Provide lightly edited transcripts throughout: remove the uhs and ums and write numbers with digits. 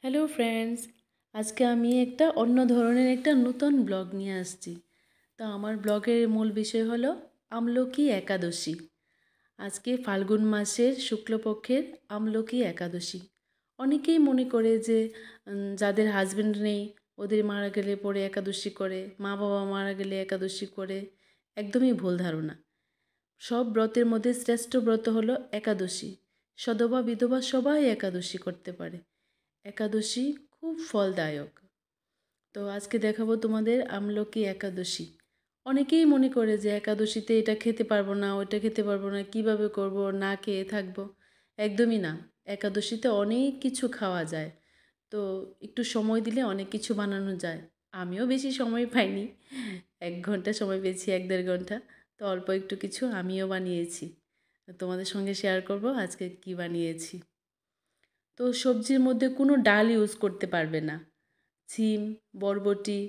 Hello friends, আজকে আমি একটা অন্য ধরনের একটা নতুন ব্লগ নিয়ে আসছি। তো আমার ব্লগের মূল বিষয় হলো আমলকি একাদশী। আজকে ফাল্গুন মাসের শুক্লপক্ষের আমলকি একাদশী। অনেকেই মনে করে যে যাদের হাজব্যান্ড নেই ওদের মারা গেলে পরে একাদশী করে, মা বাবা মারা গেলে একাদশী করে। একদমই ভুল ধারণা। সব ব্রতের মধ্যে শ্রেষ্ঠ ব্রত হলো একাদশী। সধবা বিধবা সবাই একাদশী করতে পারে। একাদশী খুব ফলদায়ক। তো আজকে দেখাবো তোমাদের আমলকি একাদশী। অনেকেই মনে করে যে একাদশীতে এটা খেতে পারবো না, ওটা খেতে পারবো না, কিভাবে করব, না খেয়ে থাকবো। একদমই না। একাদশীতে অনেক কিছু খাওয়া যায়। তো একটু সময় দিলে অনেক কিছু বানানো যায়। আমিও বেশি সময় পাইনি, 1 ঘন্টা সময় পেয়েছি, 1-1.5 ঘন্টা। তো অল্প একটু কিছু আমিও বানিয়েছি, তোমাদের সঙ্গে শেয়ার করব আজকে কি বানিয়েছি। তো সবজির মধ্যে কোনো ডাল ইউজ করতে পারবে না। সিম, বরবটি,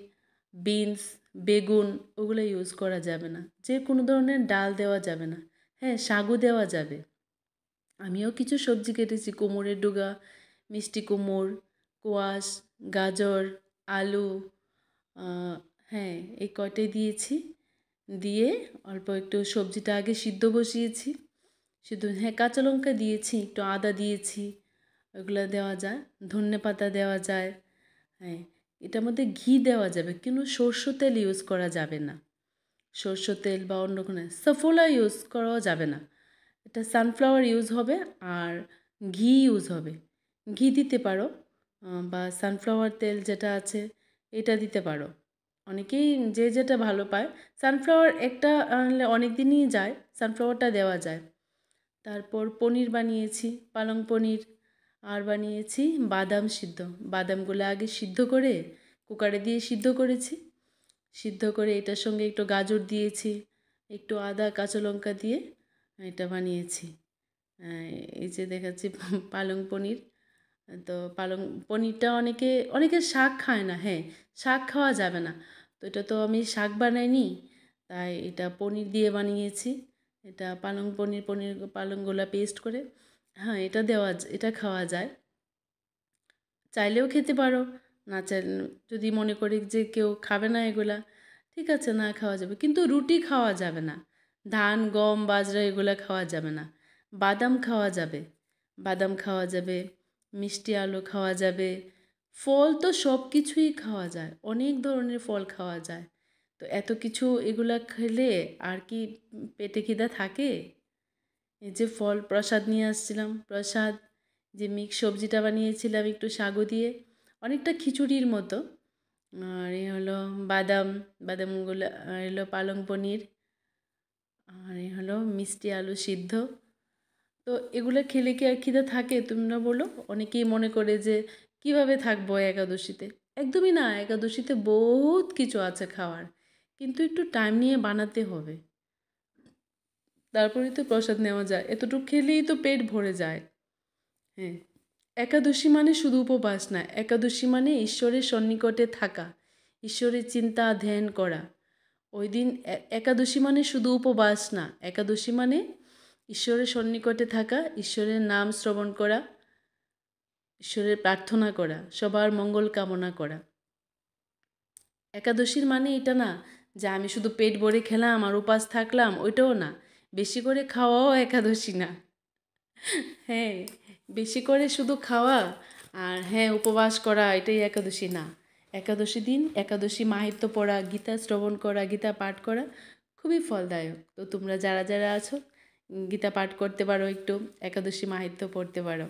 বিনস, বেগুন ওগুলো ইউজ করা যাবে না। যে কোনো ধরনের ডাল দেওয়া যাবে না। হ্যাঁ, সাগু দেওয়া যাবে। আমিও কিছু সবজি কেটেছি, কুমড়োর ডুগা, মিষ্টি কুমড়, কোয়াশ, গাজর, আলু, হ্যাঁ এই কয়টাই দিয়েছি। দিয়ে অল্প একটু সবজিটা আগে সিদ্ধ বসিয়েছি। হ্যাঁ, কাঁচা লঙ্কা দিয়েছি, একটু আদা দিয়েছি, ওগুলো দেওয়া যায়। ধনেপাতা দেওয়া যায়। হ্যাঁ, এটার মধ্যে ঘি দেওয়া যাবে, কিন্তু সরষের তেল ইউজ করা যাবে না। সরষের তেল বা অন্য কোনো সফোলা ইউজ করাও যাবে না। এটা সানফ্লাওয়ার ইউজ হবে আর ঘি ইউজ হবে। ঘি দিতে পারো, বা সানফ্লাওয়ার তেল যেটা আছে এটা দিতে পারো। অনেকেই যে যেটা ভালো পায়। সানফ্লাওয়ার একটা আনলে অনেক দিনই যায়, সানফ্লাওয়ারটা দেওয়া যায়। তারপর পনির বানিয়েছি, পালং পনির। আর বানিয়েছি বাদাম সিদ্ধ। বাদামগুলো আগে সিদ্ধ করে কুকারে দিয়ে সিদ্ধ করেছি। সিদ্ধ করে এটার সঙ্গে একটু গাজর দিয়েছি, একটু আদা কাঁচা লঙ্কা দিয়ে এটা বানিয়েছি। এই যে দেখাচ্ছি পালং পনির। তো পালং পনিরটা অনেকে শাক খায় না। হ্যাঁ, শাক খাওয়া যাবে না। তো এটা তো আমি শাক বানাইনি, তাই এটা পনির দিয়ে বানিয়েছি। এটা পালং পনির, পালংগুলা পেস্ট করে। হ্যাঁ, এটা খাওয়া যায়। চাইলেও খেতে পারো, না চাইলে যদি মনে করি যে কেউ খাবে না এগুলা, ঠিক আছে, না খাওয়া যাবে। কিন্তু রুটি খাওয়া যাবে না। ধান, গম, বাজরা এগুলা খাওয়া যাবে না। বাদাম খাওয়া যাবে। বাদাম খাওয়া যাবে, মিষ্টি আলু খাওয়া যাবে। ফল তো সব কিছুই খাওয়া যায়, অনেক ধরনের ফল খাওয়া যায়। তো এত কিছু এগুলা খেলে আর কি পেটে খিদা থাকে? এই যে ফল প্রসাদ নিয়ে আসছিলাম, প্রসাদ, যে মিক্স সবজিটা বানিয়েছিলাম একটু সাগু দিয়ে, অনেকটা খিচুড়ির মতো। আর এ হলো বাদামগুলো, আর হলো পালং পনির, আর এ হলো মিষ্টি আলু সিদ্ধ। তো এগুলো খেলে কি আর খিদে থাকে তোমরা বলো? অনেকেই মনে করে যে কিভাবে থাকবো একাদশীতে। একদমই না, একাদশীতে বহুত কিছু আছে খাওয়ার, কিন্তু একটু টাইম নিয়ে বানাতে হবে, তারপরেই তো প্রসাদ নেওয়া যায়। এতটুকু খেলেই তো পেট ভরে যায়। হ্যাঁ, একাদশী মানে শুধু উপবাস না। একাদশী মানে ঈশ্বরের সন্নিকটে থাকা, ঈশ্বরের চিন্তা ধ্যান করা। ওই দিন একাদশী মানে শুধু উপবাস না। একাদশী মানে ঈশ্বরের সন্নিকটে থাকা, ঈশ্বরের নাম শ্রবণ করা, ঈশ্বরের প্রার্থনা করা, সবার মঙ্গল কামনা করা। একাদশীর মানে এটা না যে আমি শুধু পেট ভরে খেলাম আর উপাস থাকলাম, ওইটাও না। বেশি করে খাওয়াও একাদশী না। হ্যাঁ, বেশি করে শুধু খাওয়া আর হ্যাঁ উপবাস করা এটাই একাদশী না। একাদশী দিন একাদশী মাহাত্ম্য পড়া, গীতা শ্রবণ করা, গীতা পাঠ করা খুবই ফলদায়ক। তো তোমরা যারা যারা আছো, গীতা পাঠ করতে পারো, একটু একাদশী মাহাত্ম্য পড়তে পারো।